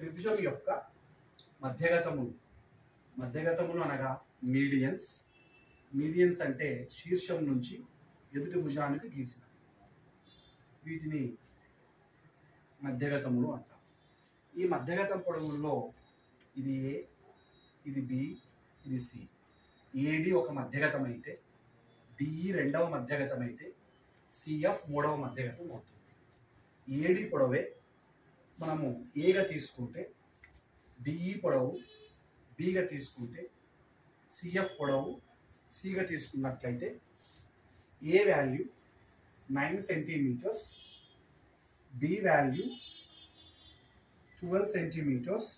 త్రిభుజం యొక్క మధ్యగతములు. మధ్యగతములు అనగా మీడియన్స్. మీడియన్స్ అంటే శీర్షం నుంచి ఎదుటి భుజానికి గీసిన వీటిని మధ్యగతములు అంటారు. ఈ మధ్యగతం పొడవుల్లో ఇది ఏ, ఇది బి, ఇది సి. ఏడి ఒక మధ్యగతం అయితే, బిఈ రెండవ మధ్యగతం అయితే, సిఎఫ్ మూడవ మధ్యగతం అవుతుంది. ఏడి పొడవే మనము ఏగా తీసుకుంటే, బిఈ పొడవు బిగా తీసుకుంటే, సిఎఫ్ పొడవు సిగా తీసుకున్నట్లయితే A value 9 centimetres, B value 12 centimetres,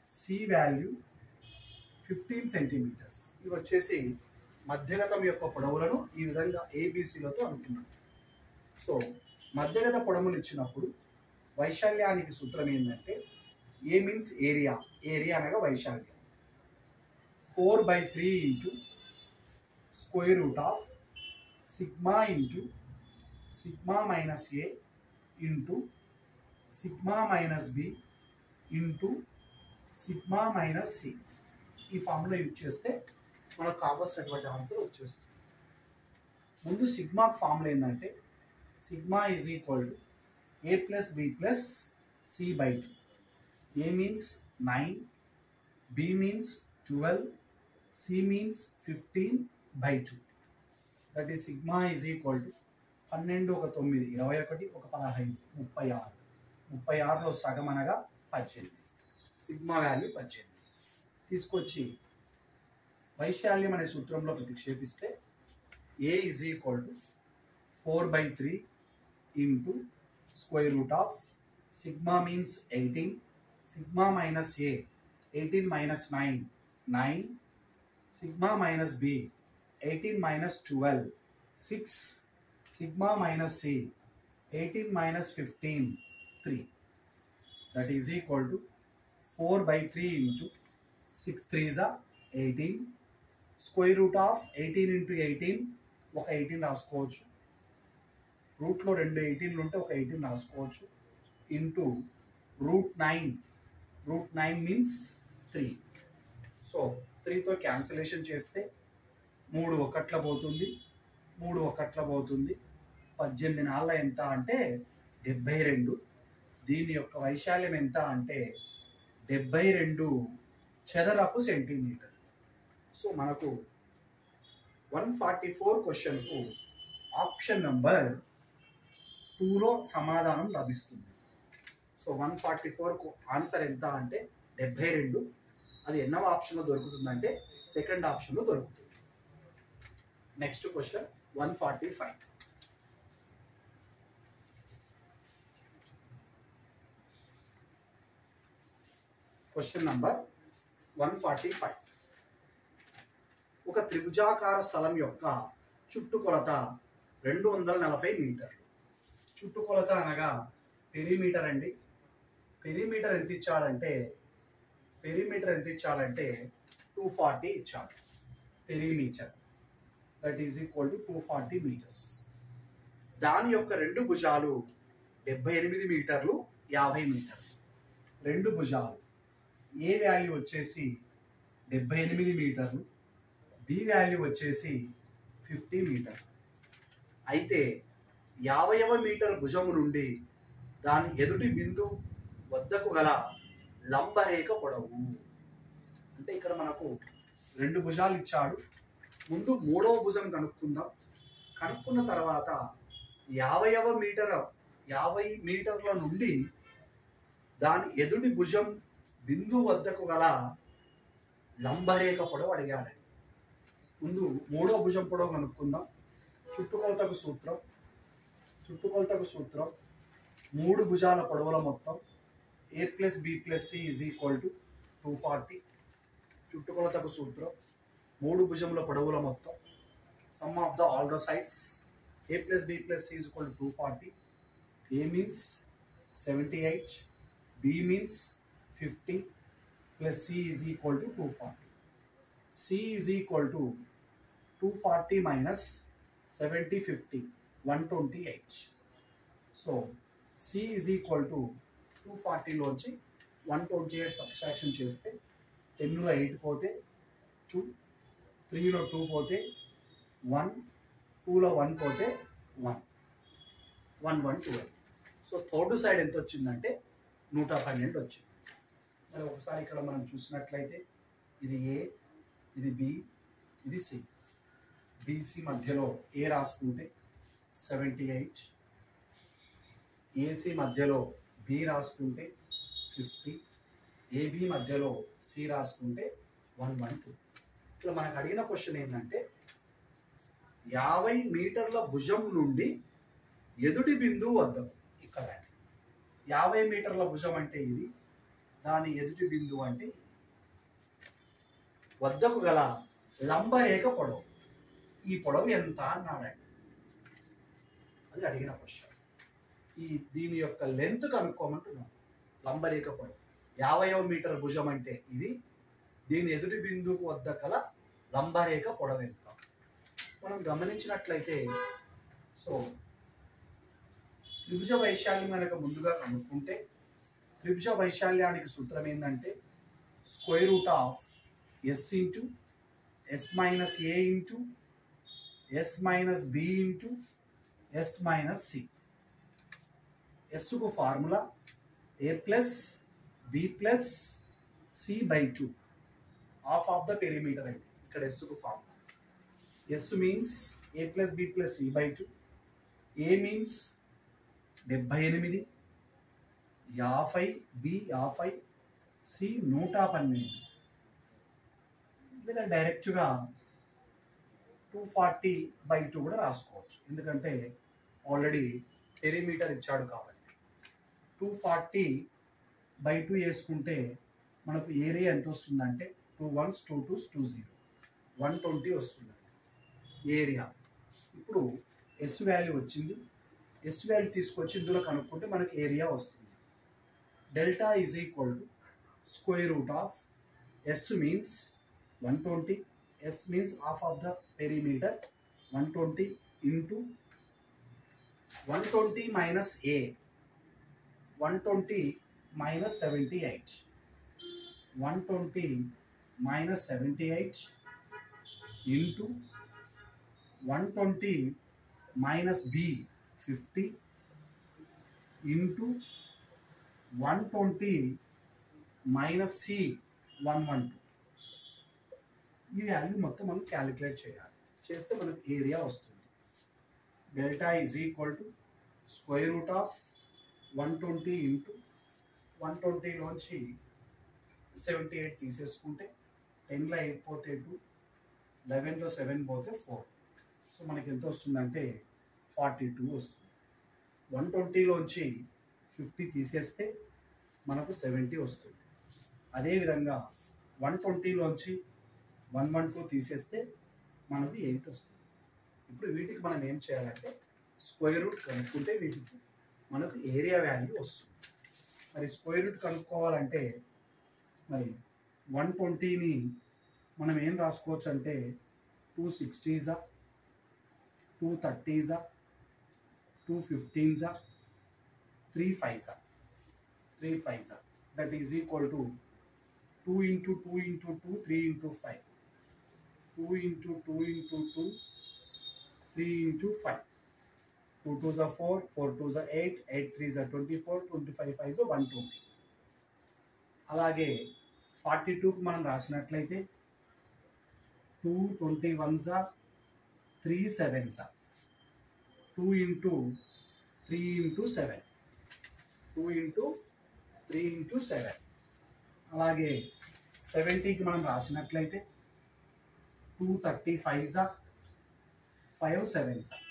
C value 15 centimetres. ఇవి వచ్చేసి మధ్యగతం యొక్క పొడవులను ఈ విధంగా ఏబిసిలతో అనుకున్నాం. సో మధ్యగత పొడవులు ఇచ్చినప్పుడు వైశాల్యానికి సూత్రం ఏంటంటే ఏ మీన్స్ ఏరియా. ఏరియా అనగా వైశాల్యం. 4/3 into square root of sigma into sigma minus A into sigma minus B into sigma minus C. ఈ ఫార్ములా యూజ్ చేస్తే మనకు కావాల్సినటువంటి ఆన్సర్ వచ్చేస్తుంది. ముందు సిగ్మా ఫార్ములా ఏంటంటే sigma is equal to A plus B plus C by 2. A means 9, B means 12, C means 15/2. That is sigma is equal to 12 ఒక 9 21 ఒక 15 36. 36లో సగం అనగా 18. సిగ్మా వాల్యూ 18 తీసుకొచ్చి వైశాల్యం అనే సూత్రంలో ప్రతిక్షేపిస్తే A is equal to 4/3 into square root of sigma means 18, sigma minus A 18 minus 9 9, sigma minus B 18 minus 12 6, sigma minus C 18 minus 15 3. That is equal to 4/3 into 6 3s 18, square root of 18 into 18 ఒక 18 రాసుకోవచ్చు, రూట్లో 2 18లు ఉంటే ఒక 18 రాసుకోవచ్చు, into √9. √9 means 3. So 3తో cancellation చేస్తే 3 ఒకట్ల పోతుంది, 3 ఒకట్ల పోతుంది. 18 నాళ్ళ ఎంత అంటే 72. దీని యొక్క వైశాల్యం ఎంత అంటే 72 చదరపు సెంటీమీటర్. సో మనకు 144 క్వశ్చన్కు ఆప్షన్ నెంబర్ 2లో సమాధానం లభిస్తుంది. సో 144కు ఆన్సర్ ఎంత అంటే 72. అది ఎన్నవ ఆప్షన్లో దొరుకుతుందంటే సెకండ్ ఆప్షన్లో దొరుకుతుంది. Next question 145. Question number 145. ఒక త్రిభుజాకార స్థలం యొక్క చుట్టుకొలత 240 మీటర్లు. చుట్టుకొలత అనగా పెరిమీటర్ అండి. పెరిమీటర్ ఎంత ఇచ్చాడంటే 240 ఇచ్చాడు. Perimeter that is equal to 240 metres. దాని యొక్క రెండు భుజాలు 78 మీటర్లు 50 మీటర్లు. రెండు భుజాలు ఏ వాల్యూ వచ్చేసి 78 మీటర్లు, బి వాల్యూ వచ్చేసి 50 మీటర్లు. అయితే 50వ మీటర్ భుజము నుండి దాని ఎదుటి బిందు వద్దకు గల లంబరేఖ పొడవు. అంటే ఇక్కడ మనకు రెండు భుజాలు ఇచ్చాడు. ముందు మూడవ భుజం కనుక్కుందాం. కనుక్కున్న తర్వాత 50 మీటర్ల నుండి దాని ఎదుటి భుజం బిందు వద్దకు గల లంబరేఖ పొడవు అడిగాడు. ముందు మూడవ భుజం పొడవు కనుక్కుందాం. చుట్టుకొలతకు సూత్రం 3 భుజాల పొడవుల మొత్తం A plus B plus C is equal to 240. చుట్టుకొలతకు సూత్రం 3 భుజముల పొడవుల మొత్తం sum of all the sides A plus B plus C is equal to 240. A means 78, B means 50 plus C is equal to 240. C is equal to 240 minus 70 50 128. So C is equal to 240లోంచి 128 subtraction చేస్తే 10లో 8 పోతే 2, 3లో 2 పోతే 1, 2లో 1 పోతే 1, 1, 1, 12. So third side ఎంత వచ్చిందంటే 112 వచ్చింది. మరి ఒకసారి ఇక్కడ మనం చూసినట్లయితే ఇది ఏ, ఇది బి, ఇది సి. బీసీ మధ్యలో ఏ రాసుకుంటే 78, ఏసీ మధ్యలో బి రాసుకుంటే 50, ఏబి మధ్యలో సి రాసుకుంటే 112. ఇట్లా మనకు అడిగిన క్వశ్చన్ ఏంటంటే 50 మీటర్ల భుజం నుండి ఎదుటి బిందువు వద్దకు. ఇక్కడ 50 మీటర్ల భుజం అంటే ఇది, దాని ఎదుటి బిందువు అంటే వద్దకు గల లంబరేఖ పొడవు, ఈ పొడవు ఎంత అన్నాడండి. అది అడిగిన క్వశ్చన్. దీని యొక్క లెంత్ కనుక్కోమంటున్నాం. లంబరేఖ పొడవు 50వ మీటర్ భుజం అంటే ఇది, దీని ఎదుటి బిందువుకు వద్ద గల లంబరేఖ పొడవు ఎంత. మనం గమనించినట్లయితే సో త్రిభుజ వైశాల్యం కనుక ముందుగా కనుక్కుంటే త్రిభుజ వైశాల్యానికి సూత్రం ఏంటంటే square root of S into S minus A into S minus B into S minus C. ఎస్కు formula A plus B plus C by 2 half of the perimeter అండి. ఇక్కడ ఎస్కు formula S means A plus B plus C by 2, A means 78, 50, B 50, C 112. లేదా డైరెక్ట్గా 240/2 కూడా రాసుకోవచ్చు, ఎందుకంటే already perimeter ఇచ్చాడు కాబట్టి. 240/2 వేసుకుంటే మనకు ఏరియా ఎంత వస్తుందంటే 2 1s 2 2s 2 0, 120 వస్తుందండి ఏరియా. ఇప్పుడు ఎస్ వాల్యూ వచ్చింది, ఎస్ వాల్యూ తీసుకొచ్చి ఇందులో కనుక్కుంటే మనకు ఏరియా వస్తుంది. Delta is equal to square root of S means 120, S means half of the perimeter 120 into 120 minus A, 120 minus 78, 120 minus 78 into 120 minus B 50 into 120 minus C 112. ఈ value మొత్తం మనం calculate చేయాలి. చేస్తే మనకు ఏరియా వస్తుంది. Delta is equal to square root of 120 into 120లోంచి 78 తీసేసుకుంటే 10లో 8 పోతే 2, 11లో 7 పోతే 4. సో మనకి ఎంత వస్తుందంటే 42 వస్తుంది. 120లోంచి 50 తీసేస్తే మనకు 70 వస్తుంది. అదేవిధంగా 120లోంచి 112 తీసేస్తే మనకు 8 వస్తుంది. ఇప్పుడు వీటికి మనం ఏం చేయాలంటే స్క్వేర్ రూట్ కనుక్కుంటే వీటికి మనకు ఏరియా వాల్యూ వస్తుంది. మరి స్క్వేర్ రూట్ కనుక్కోవాలంటే మరి 120ని మనం ఏం రాసుకోవచ్చు అంటే 260s, 230s, 215s, 3 5s. That is equal to 2 into 2 into 2, 3 into 5. 2 into 2 into 2, 3 into 5. 2 2s are 4, 4 2s are 8, 8 3s are 24, 25 5s are 120. అలాగే 42కు మనం రాసినట్లయితే 2 21s are 3 7s are 2 into 3 into 7, 2 into 3 into 7. అలాగే 70కి మనం రాసినట్లయితే 2 35s are 5 7s are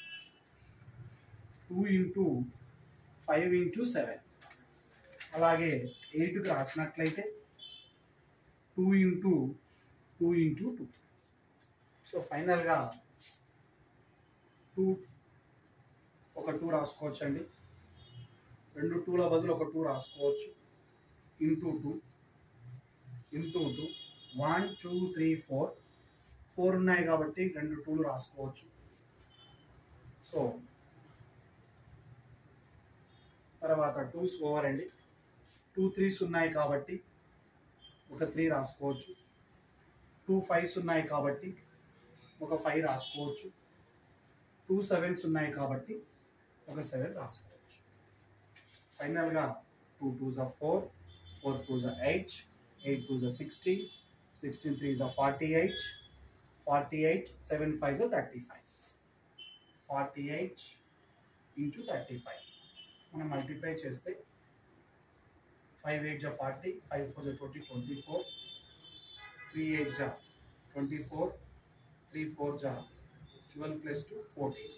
2 into 5 into 7. అలాగే 8కి రాసినట్లయితే 2 into 2 into 2. So ఫైనల్గా 2 ఒక 2 రాసుకోవచ్చు అండి. 2 2ల బదులు ఒక 2 రాసుకోవచ్చు. ఇంటూ 2 ఇంటూ 2 1 2 3 4 4 ఉన్నాయి కాబట్టి 2 2లు రాసుకోవచ్చు. సో తర్వాత 2s ఓవర్ అండి. 2 3s ఉన్నాయి కాబట్టి ఒక 3 రాసుకోవచ్చు. 2 5s ఉన్నాయి కాబట్టి ఒక 5 రాసుకోవచ్చు. 2 7s ఉన్నాయి కాబట్టి ఒక 7 రాసుకోవచ్చు. ఫైనల్గా 2 2s are 4, 4 2s are 8, 8 2s are 16, 16 3s are 48, 48 7 5s are 35. 48 into 35 మనం మల్టిప్లై చేస్తే 5 8 are 40, 5 4 are 20, 24, 3 8 are 24, 3 4 are 12 plus 2 14.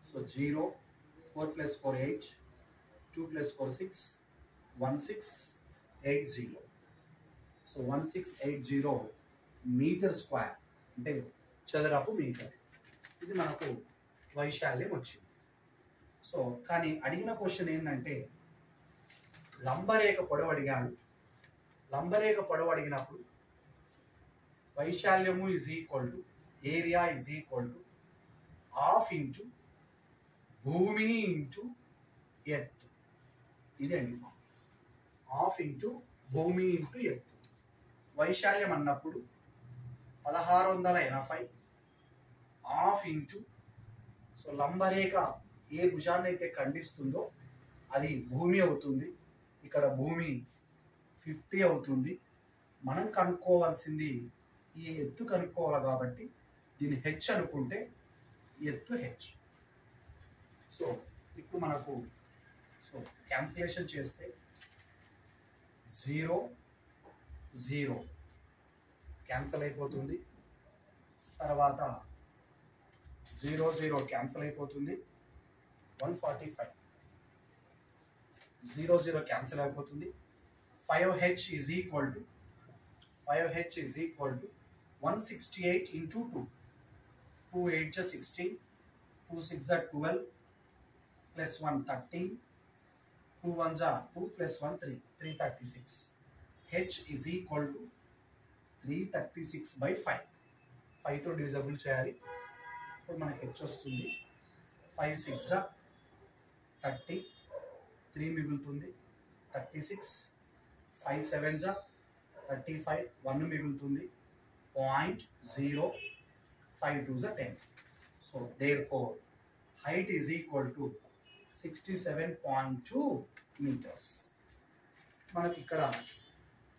So 0, 4 plus 4 8, 2 plus 4 6, 1680. So 1680 metre square అంటే చదరపు మీటర్. ఇది మనకు వైశాల్యం వచ్చింది. సో కానీ అడిగిన క్వశ్చన్ ఏంటంటే లంబరేఖ పొడవు అడిగాడు. లంబరేఖ పొడవు అడిగినప్పుడు వైశాల్యము is equal to area is equal to half into భూమి ఇంటూ ఎత్తు. ఇదండి ఫామ్. హాఫ్ ఇంటూ భూమి ఇంటూ ఎత్తు. వైశాల్యం అన్నప్పుడు 1680 హాఫ్ ఇంటూ, సో లంబరేఖ ఏ భుజాన్ని అయితే ఖండిస్తుందో అది భూమి అవుతుంది. ఇక్కడ భూమి 50 అవుతుంది. మనం కనుక్కోవాల్సింది ఈ ఎత్తు కనుక్కోవాలి కాబట్టి దీన్ని హెచ్ అనుకుంటే ఎత్తు హెచ్. సో ఇప్పుడు మనకు సో క్యాన్సిలేషన్ చేస్తే 0 0 క్యాన్సిల్ అయిపోతుంది. తర్వాత 0 0 క్యాన్సిల్ అయిపోతుంది. 145 0 0 క్యాన్సిల్ అయిపోతుంది. 5h is equal to 168 into 2. 2 8 16, 2 6 12, plus 1 13, 2 1 2 plus 1 3, 336. H is equal to 336 by 5. 5 తో డివిజబుల్ చేయాలి. ఇప్పుడు మనకి హెచ్ వస్తుంది. 5 6 30, 3 మిగులుతుంది 36, 5 7 35, 1 మిగులుతుంది 0.0, 5 2 10. So therefore height is equal to 67.2 meters. మనకి ఇక్కడ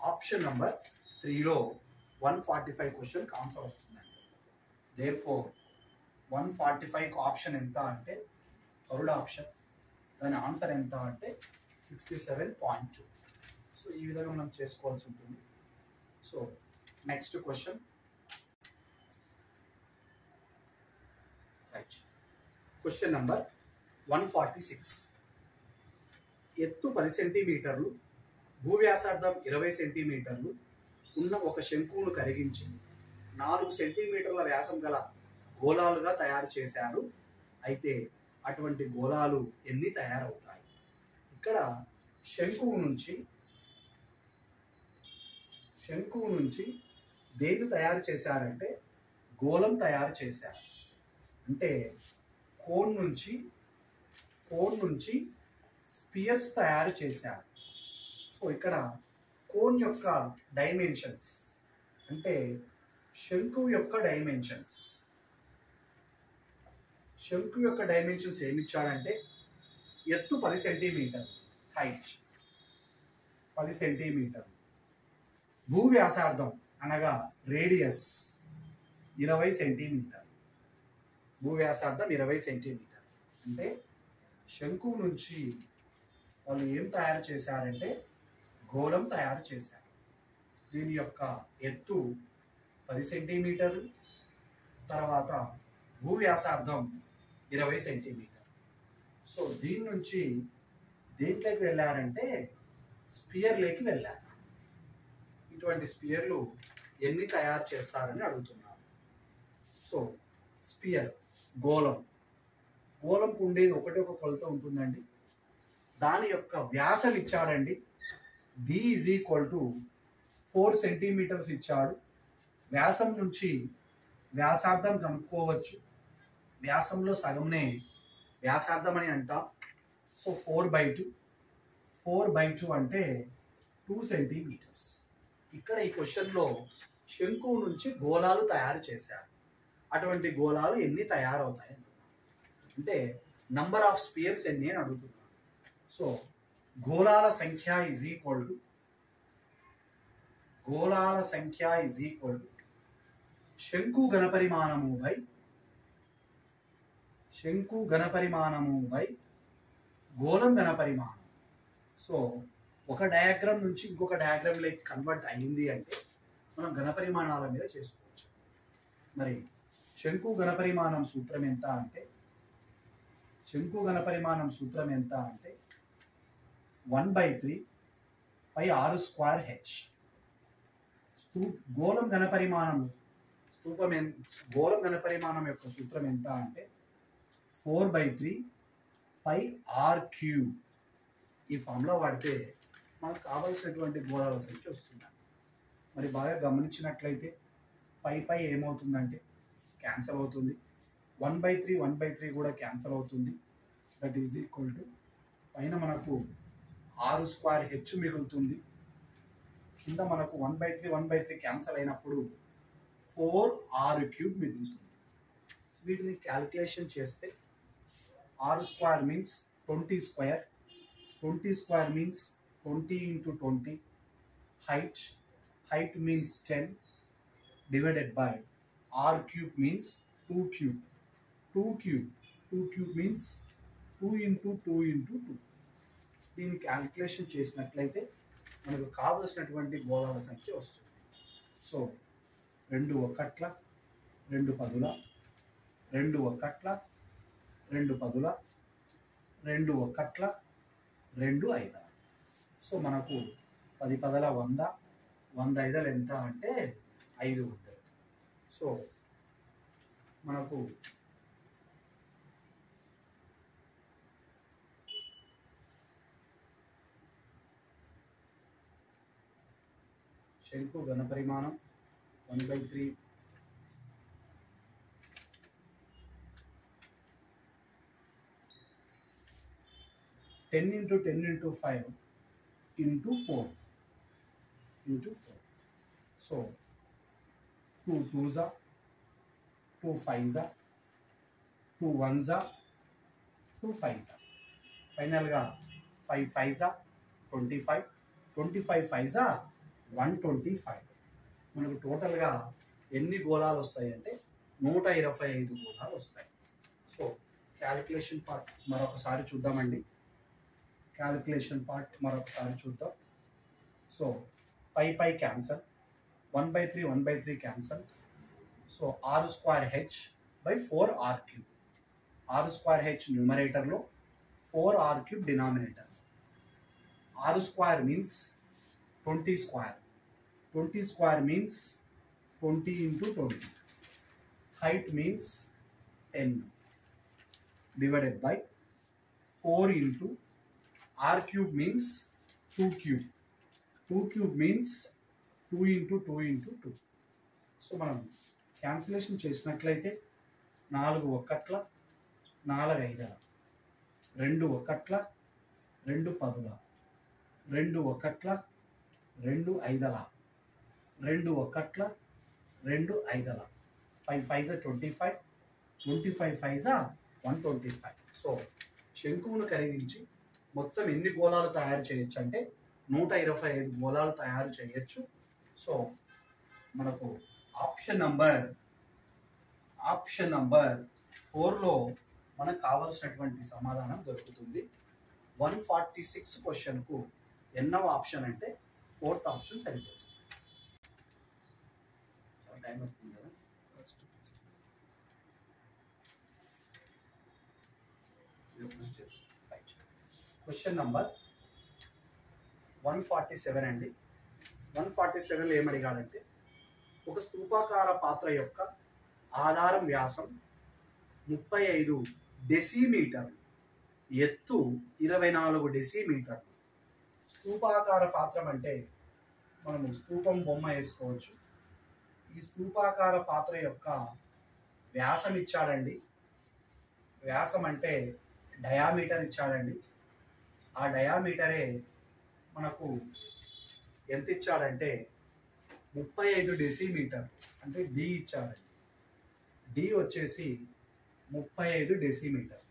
ఆప్షన్ నెంబర్ 3లో 145 క్వశ్చన్ ఆన్సర్ వస్తుందండి. therefore 145 ఆప్షన్ ఎంత అంటే థర్డ్ ఆప్షన్. దాని ఆన్సర్ ఎంత అంటే 67.2. సో ఈ విధంగా మనం చేసుకోవాల్సి ఉంటుంది. So next question. Right. Question number 146. ఎత్తు 10 సెంటీమీటర్లు, భూవ్యాసార్థం 20 సెంటీమీటర్లు ఉన్న ఒక శంకువును కరిగించి 4 సెంటీమీటర్ల వ్యాసం గల గోళాలుగా తయారు చేశారు. అయితే అటువంటి గోళాలు ఎన్ని తయారవుతాయి? ఇక్కడ శంకువు నుంచి దేని తయారు చేశారంటే గోళం తయారు చేశారు. అంటే కోన్ నుంచి స్పియర్స్ తయారు చేశారు. సో ఇక్కడ కోన్ యొక్క డైమెన్షన్స్ అంటే శంకువు యొక్క డైమెన్షన్స్ ఏమిచ్చాడంటే ఎత్తు 10 సెంటీమీటర్, హైట్ 10 సెంటీమీటర్, భూ వ్యాసార్థం అనగా రేడియస్ 20 సెంటీమీటర్, భూ వ్యాసార్థం 20 సెంటీమీటర్. అంటే శంకువు నుంచి వాళ్ళు ఏం తయారు చేశారంటే గోళం తయారు చేశారు. దీని యొక్క ఎత్తు 10 సెంటీమీటర్లు, తర్వాత భూ వ్యాసార్థం 20 సెంటీమీటర్. సో దీని నుంచి దేంట్లోకి వెళ్ళారంటే స్పియర్లోకి వెళ్ళారు. ఇటువంటి స్పియర్లు ఎన్ని తయారు చేస్తారని అడుగుతున్నారు. సో స్పియర్ గోళంకు ఉండేది ఒకటే ఒక కొలత ఉంటుందండి. దాని యొక్క వ్యాసం ఇచ్చాడండి. d is equal to 4 centimetres ఇచ్చాడు. వ్యాసం నుంచి వ్యాసార్థం కనుక్కోవచ్చు. వ్యాసంలో సగంనే వ్యాసార్థం అని అంటాం. సో 4/2 4/2 అంటే 2 సెంటీమీటర్స్. ఇక్కడ ఈ క్వశ్చన్లో శంకువు నుంచి గోళాలు తయారు చేశారు. అటువంటి గోళాలు ఎన్ని తయారవుతాయి అంటే నంబర్ ఆఫ్ స్పియర్స్ ఎన్ని అని అడుగుతున్నాను. సో గోళాల సంఖ్య ఈజ్ ఈక్వల్ టు శంకు ఘనపరిమాణము బై గోళం ఘనపరిమాణం. సో ఒక డయాగ్రామ్ నుంచి ఇంకొక డయాగ్రామ్ లైక్ కన్వర్ట్ అయ్యింది అంటే మనం ఘనపరిమాణాల మీద చేసుకోవచ్చు. మరి శంకు ఘనపరిమాణం సూత్రం ఎంత అంటే 1/3 పై r²h. గోళం ఘనపరిమాణం యొక్క సూత్రం ఎంత అంటే 4/3 పై r³ ఈ ఫార్ములా వాడితే మనకు కావలసినటువంటి గోళాల సంఖ్య వస్తుంది. మరి బాగా గమనించినట్లయితే పై ఏమవుతుందంటే క్యాన్సల్ అవుతుంది. 1/3 కూడా క్యాన్సల్ అవుతుంది. దట్ ఈజ్ ఈక్వల్ టు పైన మనకు r² మిగులుతుంది. కింద మనకు 1/3 క్యాన్సల్ అయినప్పుడు 4r³ మిగులుతుంది. వీటిని క్యాలిక్యులేషన్ చేస్తే r² means 20². 20² means 20 × 20. height means 10 divided by r³ means 2³ means 2 × 2 × 2. దీన్ని క్యాలిక్యులేషన్ చేసినట్లయితే మనకు కావలసినటువంటి గోళాల సంఖ్య వస్తుంది. సో 2 1ల 2 10ల 2 1ల 2 10ల 2 1ల 2 5ల. సో మనకు 10 10ల 100, 100 5లు ఎంత అంటే 500. సో మనకు శంకు ఘనపరిమాణం 1/3 10 × 10 × 5 × 4. So 2 2s, 2 5s, 2 1s, 2 5s. ఫైనల్గా 5 5s 25, 25 5s 125. మనకు టోటల్గా ఎన్ని గోళాలు వస్తాయి అంటే 125 గోళాలు వస్తాయి. సో క్యాలిక్యులేషన్ పార్ట్ మరొకసారి చూద్దామండి. So pi cancel, 1/3 cancel. So r²h by 4r³. r²h న్యూమరేటర్లో, 4r³ denominator. r² means 20². 20² means 20 × 20. height means 10 divided by 4 × r³ means 2³ 2³ means 2 × 2 × 2. So మనం క్యాన్సిలేషన్ చేసినట్లయితే 4 1ల 4 5ల 2 1ల 2 10ల 2 1ల 2 5ల 2 1ల 2 5ల 5 5s 25, 25 5s 125. సో శంకువును కరిగించి మొత్తం ఎన్ని గోళాలు తయారు చేయొచ్చు అంటే 125 గోళాలు తయారు చేయొచ్చు. సో మనకు ఆప్షన్ నంబర్ 4లో మనకు కావాల్సినటువంటి సమాధానం దొరుకుతుంది. 146 క్వశ్చన్కు ఎన్నవ ఆప్షన్ అంటే 4th ఆప్షన్ సరిపోతుంది. టైం అవుతుంది కదా. క్వశ్చన్ నంబర్ 147 అండి. 147లో ఏమడిగాడంటే ఒక స్తూపాకార పాత్ర యొక్క ఆధారం వ్యాసం 35 డెసిమీటర్లు, ఎత్తు 24 డెసిమీటర్లు. స్తూపాకార పాత్రం అంటే మనము స్తూపం బొమ్మ వేసుకోవచ్చు. ఈ స్తూపాకార పాత్ర యొక్క వ్యాసం ఇచ్చాడండి. వ్యాసం అంటే డయామీటర్ ఇచ్చాడండి. ఆ డయామీటరే మనకు ఎంత ఇచ్చాడంటే 35 డెసిమీటర్ అంటే డి ఇచ్చాడండి. డి వచ్చేసి 35 డెసిమీటర్.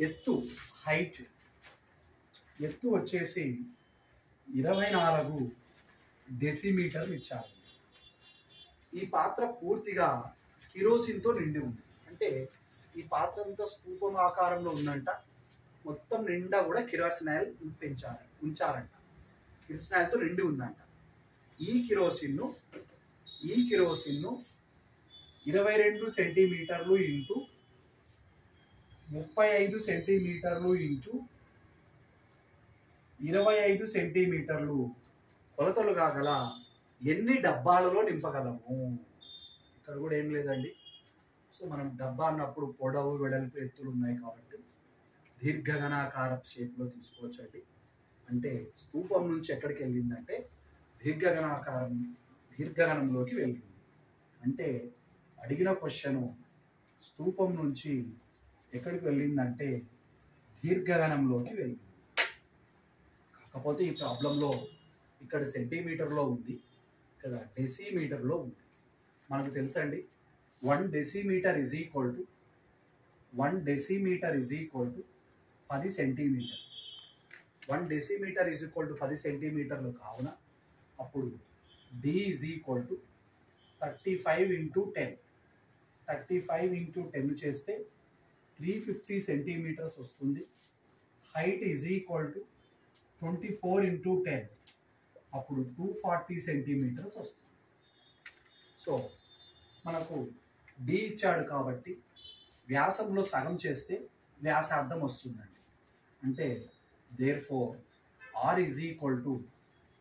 ఎత్తు హైట్ ఎత్తు వచ్చేసి 24 డెసిమీటర్లు ఇచ్చారు. ఈ పాత్ర పూర్తిగా కిరోసిన్తో నిండి ఉంది. అంటే ఈ పాత్ర అంతా స్తూపం ఆకారంలో ఉందంట. మొత్తం నిండా కూడా కిరోసినాయిల్ ఉంచారంట. కిరోసినాయిల్తో నిండి ఉందంట. ఈ కిరోసిన్ను 22 సెంటీమీటర్లు ఇంటూ 35 సెంటీమీటర్లు ఇంటూ 25 సెంటీమీటర్లు కొలతలుగా గల ఎన్ని డబ్బాలలో నింపగలము? ఇక్కడ కూడా ఏం లేదండి. సో మనం డబ్బా అన్నప్పుడు పొడవు వెడల్పు ఎత్తులు ఉన్నాయి కాబట్టి దీర్ఘగణాకార షేప్లో తీసుకోవచ్చు అండి. అంటే స్తూపం నుంచి ఎక్కడికి వెళ్ళిందంటే దీర్ఘగణంలోకి వెళ్ళింది. అంటే అడిగిన క్వశ్చన్ స్తూపం నుంచి ఎక్కడికి వెళ్ళిందంటే దీర్ఘగణంలోకి వెళ్ళింది. కాకపోతే ఈ ప్రాబ్లంలో ఇక్కడ సెంటీమీటర్లో ఉంది, ఇక్కడ డెసిమీటర్లో ఉంది. మనకు తెలుసండి 1 decimetre is equal to 10 centimetre. 1 decimetre is equal to 10 సెంటీమీటర్లు కావున అప్పుడు D is equal to 35 into 10. 35 into 10 చేస్తే 350 సెంటీమీటర్స్ వస్తుంది. Height is equal to 24 into 10 అప్పుడు 240 సెంటీమీటర్స్ వస్తుంది. సో మనకు D ఇచ్చాడు కాబట్టి వ్యాసంలో సగం చేస్తే వ్యాసార్థం వస్తుందండి. అంటే therefore R is equal to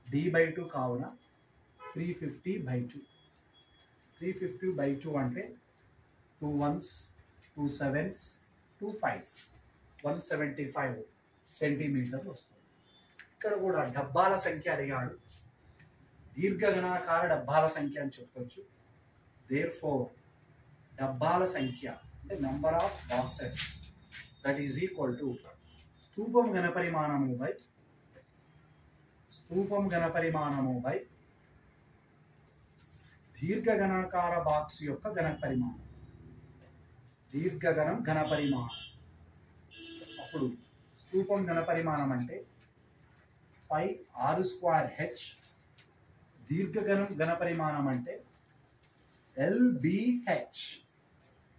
D/2 కావున 350/2. 350/2 అంటే 2 1s 2 7s 2 5s 175 సెంటీమీటర్లు వస్తుంది. ఇక్కడ కూడా డబ్బాల సంఖ్య అడిగాడు. దీర్ఘగణాకార డబ్బాల సంఖ్య అని చెప్పొచ్చు. therefore డబ్బాల సంఖ్య అంటే number of boxes that is equal to స్తూపం ఘనపరిమాణము బై దీర్ఘగణాకార బాక్స్ యొక్క ఘనపరిమాణం. దీర్ఘగణం ఘనపరిమాణం. అప్పుడు స్తూపం ఘనపరిమాణం అంటే పై r²h. దీర్ఘగణం ఘనపరిమాణం అంటే LBH.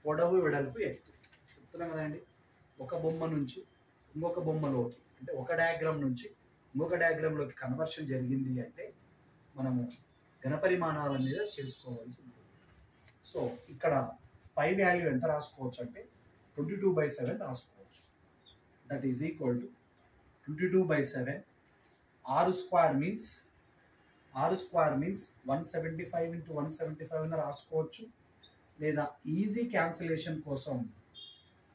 పొడవు వెడల్పు ఎత్తు. చెప్తున్నాం కదండి. ఒక బొమ్మ నుంచి ఇంకొక బొమ్మలోకి అంటే ఒక డయాగ్రామ్ నుంచి ఇంకొక డయాగ్రామ్లోకి కన్వర్షన్ జరిగింది అంటే మనము ఘనపరిమాణాల మీద చేసుకోవాల్సి ఉంటుంది. సో ఇక్కడ పై వాల్యూ ఎంత రాసుకోవచ్చు అంటే 22/7 రాసుకోవచ్చు. That is equal to 22/7. r² means 175 into 175 అని రాసుకోవచ్చు. లేదా ఈజీ క్యాన్సిలేషన్ కోసం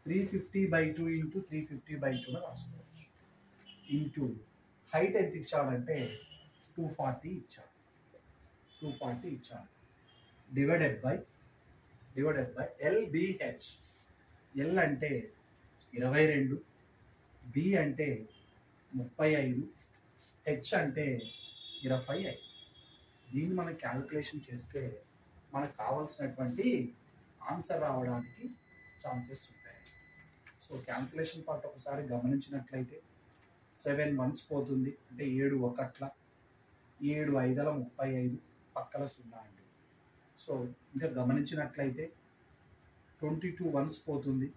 350/2 ఇంటూ 350/2 రాసుకోవచ్చు. ఇంటూ హైట్ ఎంత ఇచ్చాడంటే 240 ఇచ్చాడు. Divided by LBH. L అంటే 22, B అంటే 35, H అంటే 25. దీన్ని మనం క్యాలిక్యులేషన్ చేస్తే మనకు కావాల్సినటువంటి ఆన్సర్ రావడానికి ఛాన్సెస్ ఉంటాయి. సో క్యాల్కులేషన్ పార్ట్ ఒకసారి గమనించినట్లయితే 7 1s పోతుంది అంటే 7 1ల 7 5ల 35 పక్కల 0 అండి. సో ఇంకా గమనించినట్లయితే 22 1s పోతుంది,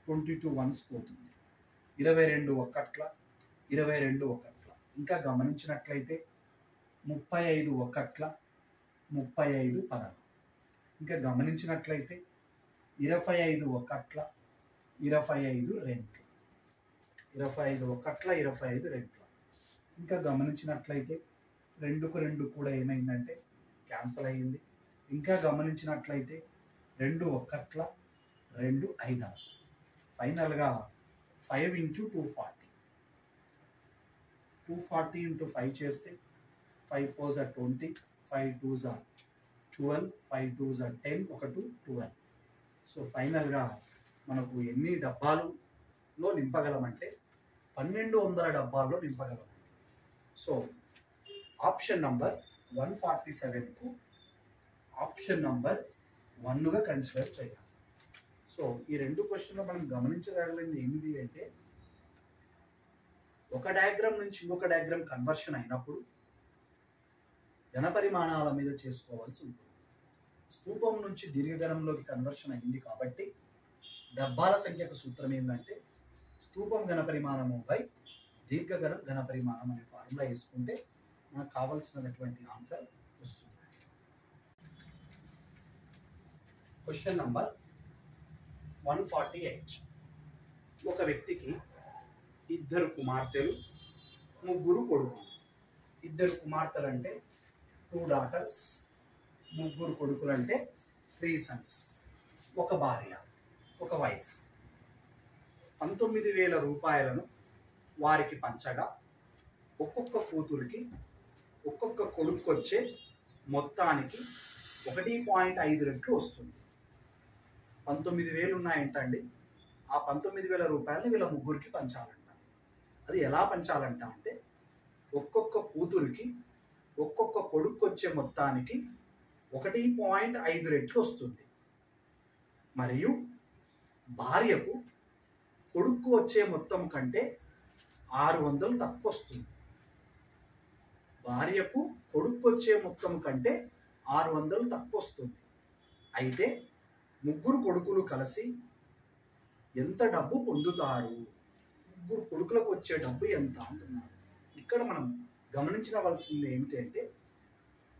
22 1s పోతుంది, 22 1ల 22 1ల. ఇంకా గమనించినట్లయితే 35 1ల 35 10ల. ఇంకా గమనించినట్లయితే 25 1ల 25 2ల. 25 1ల 25 2ల. ఇంకా గమనించినట్లయితే 2కు 2 కూడా ఏమైందంటే క్యాన్సల్ అయ్యింది. ఇంకా గమనించినట్లయితే 2 1ల 2 5ల. ఫైనల్గా 5 ఇంటూ 240. 240 ఇంటూ 5 చేస్తే 5 4s are 20, 5 2s are 12, 5 2s are 10, 1 2 12. So ఫైనల్గా మనకు ఎన్ని డబ్బాలలో నింపగలమంటే 1200 డబ్బాల్లో నింపగలం. సో ఆప్షన్ నంబర్ 147కు ఆప్షన్ నంబర్ 1గా కన్సిడర్ చేయాలి. సో ఈ రెండు క్వశ్చన్లో మనం గమనించగలిగింది ఏమిటి అంటే, ఒక డయాగ్రామ్ నుంచి ఇంకొక డయాగ్రామ్ కన్వర్షన్ అయినప్పుడు ఘనపరిమాణాల మీద చేసుకోవాల్సి ఉంటుంది. స్తూపం నుంచి దీర్ఘఘనంలోకి కన్వర్షన్ అయింది కాబట్టి డబ్బాల సంఖ్యకు సూత్రం ఏంటంటే స్తూపం ఘనపరిమాణము బై దీర్ఘఘనం ఘనపరిమాణం అనే ఫార్ములా వేసుకుంటే మనకు కావాల్సినటువంటి ఆన్సర్ వస్తుంది. Question number 148. ఒక వ్యక్తికి 2 కుమార్తెలు 3 కొడుకులు. 2 కుమార్తెలు అంటే 2 daughters, 3 కొడుకులు అంటే 3 sons, ఒక భార్య, ఒక వైఫ్. 19,000 రూపాయలను వారికి పంచగా ఒక్కొక్క కూతురికి ఒక్కొక్క కొడుకు వచ్చే మొత్తానికి 1.5 రెట్లు వస్తుంది. 19,000 ఉన్నాయంటండి. ఆ 19,000 రూపాయలని వీళ్ళ ముగ్గురికి పంచాలంట. అది ఎలా పంచాలంట అంటే ఒక్కొక్క కూతురికి ఒక్కొక్క కొడుకు వచ్చే మొత్తానికి 1.5 రెట్లు వస్తుంది. మరియు భార్యకు కొడుకు వచ్చే మొత్తం కంటే 600 తక్కువ వస్తుంది. భార్యకు కొడుకు వచ్చే మొత్తం కంటే 600 తక్కువ వస్తుంది. అయితే 3 కొడుకులు కలిసి ఎంత డబ్బు పొందుతారు? 3 కొడుకులకు వచ్చే డబ్బు ఎంత అంటున్నారు. ఇక్కడ మనం గమనించవలసింది ఏమిటంటే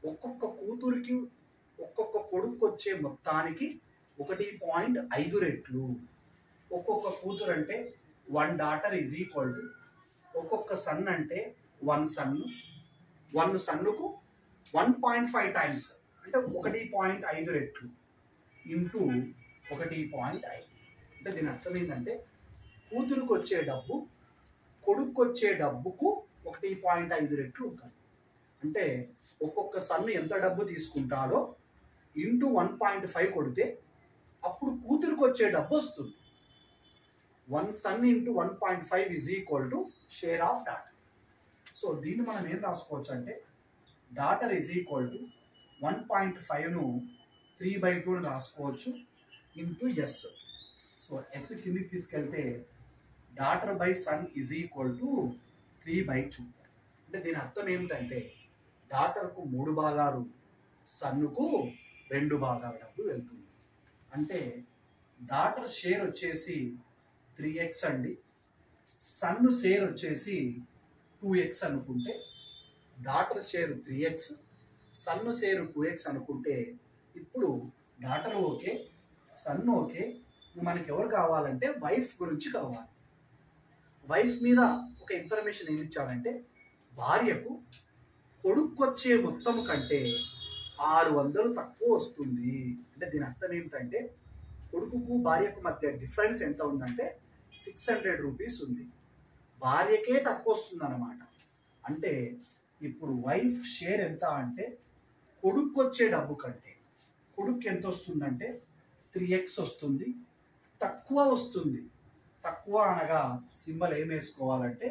ఒక్కొక్క కూతురికి ఒక్కొక్క కొడుకు వచ్చే మొత్తానికి 1.5 రెట్లు. ఒక్కొక్క కూతురు అంటే 1 daughter ఈజ్ ఈక్వల్ టు ఒక్కొక్క సన్ అంటే 1 son, 1 sonకు 1.5 times అంటే 1.5 రెట్లు ఇంటూ 1.5. అంటే దీని అర్థం ఏంటంటే కూతురుకు వచ్చే డబ్బు కొడుకు వచ్చే డబ్బుకు 1.5 రెట్లు ఉంటుంది. అంటే ఒక్కొక్క సన్ను ఎంత డబ్బు తీసుకుంటాడో ఇంటూ 1.5 కొడితే అప్పుడు కూతురుకు వచ్చే డబ్బు వస్తుంది. 1 son ఇంటూ 1.5 is equal to share of daughter. So దీన్ని మనం ఏం రాసుకోవచ్చు అంటే డాటర్ ఈజ్ ఈక్వల్ టు 1.5ను 3/2 అని రాసుకోవచ్చు ఇంటూ ఎస్. సో ఎస్ కిందికి తీసుకెళ్తే daughter by son is equal to 3/2. అంటే దీని అర్థం ఏమిటంటే డాటర్కు 3 భాగాలు, సన్నుకు 2 భాగాల డబ్బు వెళ్తుంది. అంటే డాటర్ షేర్ వచ్చేసి 3x అండి, సన్ను షేర్ వచ్చేసి 2x అనుకుంటే, డాటర్ షేర్ 3x, సన్ను షేర్ 2x అనుకుంటే ఇప్పుడు డాటర్ ఓకే, సన్ ఓకే. మనకి ఎవరు కావాలంటే వైఫ్ గురించి కావాలి. వైఫ్ మీద ఒక ఇన్ఫర్మేషన్ ఏమి ఇచ్చాడంటే భార్యకు కొడుకు వచ్చే మొత్తం కంటే 600 తక్కువ వస్తుంది. అంటే దీని అర్థం ఏమిటంటే కొడుకుకు భార్యకు మధ్య డిఫరెన్స్ ఎంత ఉందంటే 600 రూపీస్ ఉంది. భార్యకే తక్కువ వస్తుంది అన్నమాట. అంటే ఇప్పుడు వైఫ్ షేర్ ఎంత అంటే కొడుకు వచ్చే డబ్బు కంటే కొడుకు ఎంత వస్తుందంటే 3x వస్తుంది, తక్కువ వస్తుంది. తక్కువ అనగా సింబల్ ఏం వేసుకోవాలంటే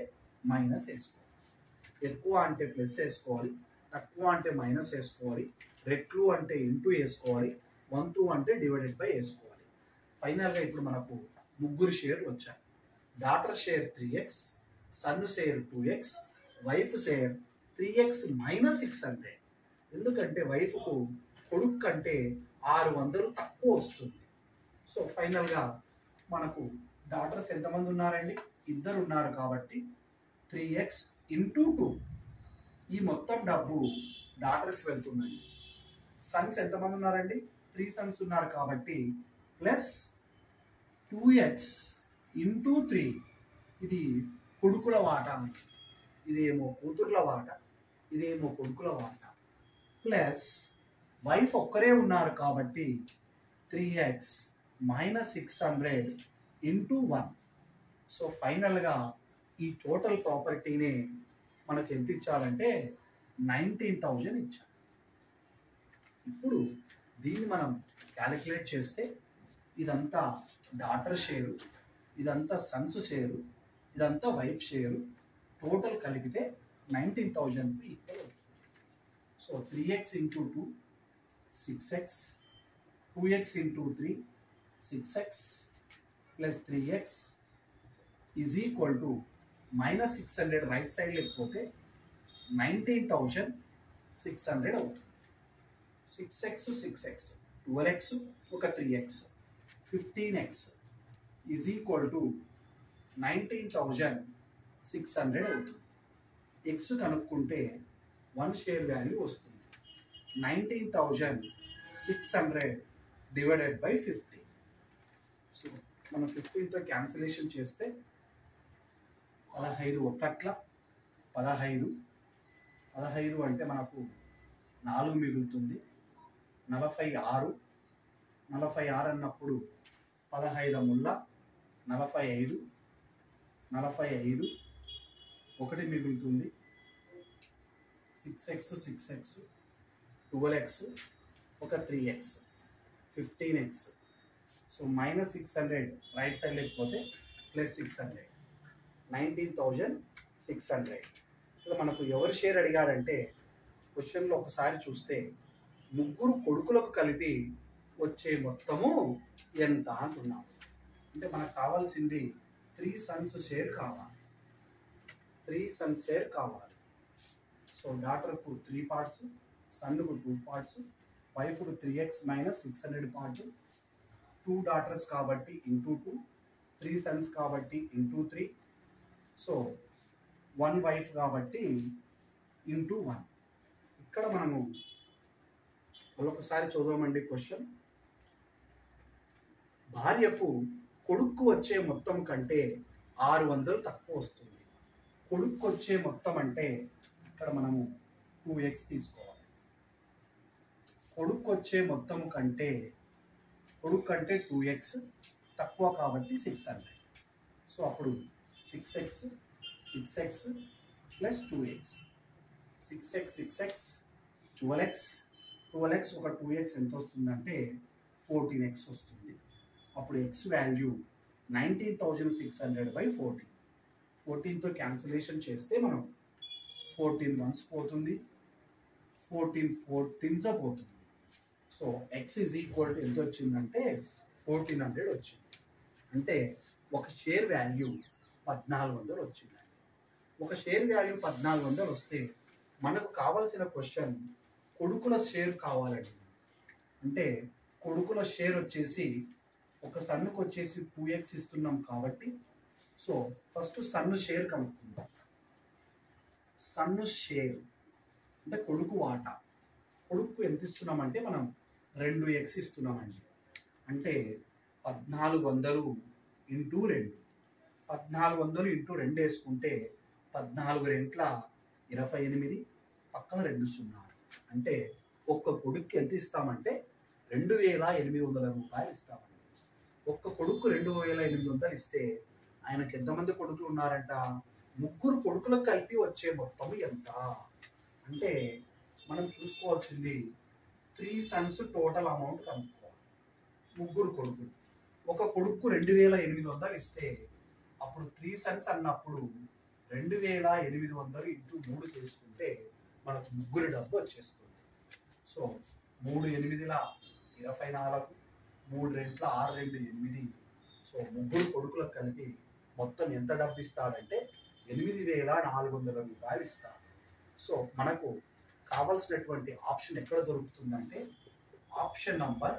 మైనస్ వేసుకోవాలి. ఎక్కువ అంటే ప్లస్ వేసుకోవాలి, తక్కువ అంటే మైనస్ వేసుకోవాలి, రెట్లు అంటే ఇంటూ వేసుకోవాలి, వంతు అంటే డివైడెడ్ బై వేసుకోవాలి. ఫైనల్గా ఇప్పుడు మనకు 3 షేర్లు వచ్చాయి. Daughter share 3x, son share 2x, wife share 3x minus 600. ఎందుకంటే వైఫ్కు కొడుకు కంటే 600 తక్కువ వస్తుంది. సో ఫైనల్గా మనకు డాటర్స్ ఎంతమంది ఉన్నారండి? 2 ఉన్నారు కాబట్టి 3x ఇంటూ 2 ఈ మొత్తం డబ్బు డాటర్స్ వెళ్తున్నాయి. సన్స్ ఎంతమంది ఉన్నారండి? 3 sons ఉన్నారు కాబట్టి ప్లస్ 2x ఇంటూ 3 ఇది కొడుకుల వాటా, ఇదేమో కూతుర్ల వాటా, ఇదేమో కొడుకుల వాటా, ప్లస్ వైఫ్ ఒక్కరే ఉన్నారు కాబట్టి 3x మైనస్ 600 ఇంటూ 1. సో ఫైనల్గా ఈ టోటల్ ప్రాపర్టీని మనకు ఎంత ఇచ్చారంటే 19,000 ఇచ్చారు. ఇప్పుడు దీన్ని మనం క్యాలిక్యులేట్ చేస్తే ఇదంతా డాటర్ షేరు, ఇదంతా సన్స్ షేరు, ఇదంతా వైఫ్ షేరు, టోటల్ కలిపితే 19,000 ఈక్వల్ అవుతుంది. So 3x into 2 6x, 2x into 3 6x plus 3x is equal to -600 right side లేకపోతే 19,600 అవుతుంది. 6x 6x 12x ఒక 3x 15x is equal to 19,600 అవుతుంది. ఎక్స్ కనుక్కుంటే 1 share value వస్తుంది. 19,600 divided by 50. So మనం 15తో cancellation చేస్తే 15 ఒకట్ల 15 అంటే మనకు 4 మిగులుతుంది. 46 అన్నప్పుడు 15 ముళ్ళ 45 ఒకటి మిగులుతుంది. 6x 12x ఒక 3x 15x. So -600 right side లేకపోతే +600 19,600. ఇక్కడ మనకు ఎవరి షేర్ అడిగాడంటే క్వశ్చన్లో ఒకసారి చూస్తే ముగ్గురు కొడుకులకు కలిపి వచ్చే మొత్తము ఎంత అంటున్నాము. అంటే మనకు కావాల్సింది 3 sons షేర్ కావాలి. 3 sons షేర్ కావాలి. సో డాటర్కు 3 పార్ట్స్, సన్నుకు 2 పార్ట్స్, వైఫ్కు 3x - 600 పార్ట్. 2 daughters కాబట్టి ఇంటూ 2, 3 sons కాబట్టి ఇంటూ 3. సో 1 wife కాబట్టి ఇంటూ 1. ఇక్కడ మనము ఒకసారి చూద్దామండి క్వశ్చన్. భార్యకు కొడుకు వచ్చే మొత్తం కంటే 600 తక్కువ వస్తుంది. కొడుకు వచ్చే మొత్తం అంటే ఇక్కడ మనము 2x తీసుకోవాలి. కొడుకు వచ్చే మొత్తం కంటే 2x తక్కువ కాబట్టి 600. సో అప్పుడు 6x plus 2x 6x 12x ఒక 2x ఎంత వస్తుందంటే 14x వస్తుంది. అప్పుడు x వాల్యూ 19,600 బై 14. 14తో క్యాన్సిలేషన్ చేస్తే మనం 14 ones పోతుంది, 14 14s పోతుంది. So x is equal to ఎంత వచ్చిందంటే 1400 వచ్చింది. అంటే ఒక షేర్ వాల్యూ 1400 వచ్చిందండి. ఒక షేర్ వాల్యూ 1400 వస్తే మనకు కావలసిన క్వశ్చన్ కొడుకుల షేర్ కావాలండి. అంటే కొడుకుల షేర్ వచ్చేసి ఒక సన్నుకు వచ్చేసి 2x ఇస్తున్నాం కాబట్టి సో ఫస్ట్ సన్ను షేర్ కనుక్కుందాం. సన్ను షేర్ అంటే కొడుకు వాటా. కొడుకు ఎంత ఇస్తున్నామంటే మనం 2x ఇస్తున్నామండి. అంటే 1400 ఇంటూ 2. 1400 ఇంటూ 2 వేసుకుంటే 14 రెంట్ల 28, పక్కన 2 సున్నాలు. అంటే ఒక్క కొడుక్కి ఎంత ఇస్తామంటే 2,800 రూపాయలు ఇస్తామండి. ఒక్క కొడుకు 2,800 ఇస్తే ఆయనకు ఎంతమంది కొడుకులు ఉన్నారంట? 3 కొడుకులకు కలిపి వచ్చే మొత్తం ఎంత అంటే మనం చూసుకోవాల్సింది 3 sons టోటల్ అమౌంట్ కనుక్కోవాలి. 3 కొడుకులు, ఒక కొడుకు 2,800 ఇస్తే అప్పుడు 3 sons అన్నప్పుడు 2,800 ఇంటూ 3 చేసుకుంటే మనకు 3 డబ్బు వచ్చేస్తుంది. సో 3 8ల 24, 3 రెంట్ల 6 2 8. సో 3 కొడుకులకు కలిపి మొత్తం ఎంత డబ్బు ఇస్తాడంటే 8,400 రూపాయలు ఇస్తాడు. సో మనకు కావాల్సినటువంటి ఆప్షన్ ఎక్కడ దొరుకుతుందంటే ఆప్షన్ నంబర్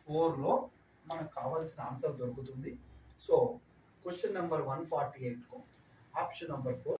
4లో మనకు కావాల్సిన ఆన్సర్ దొరుకుతుంది. సో క్వశ్చన్ నెంబర్ 148కు ఆప్షన్ నంబర్ 4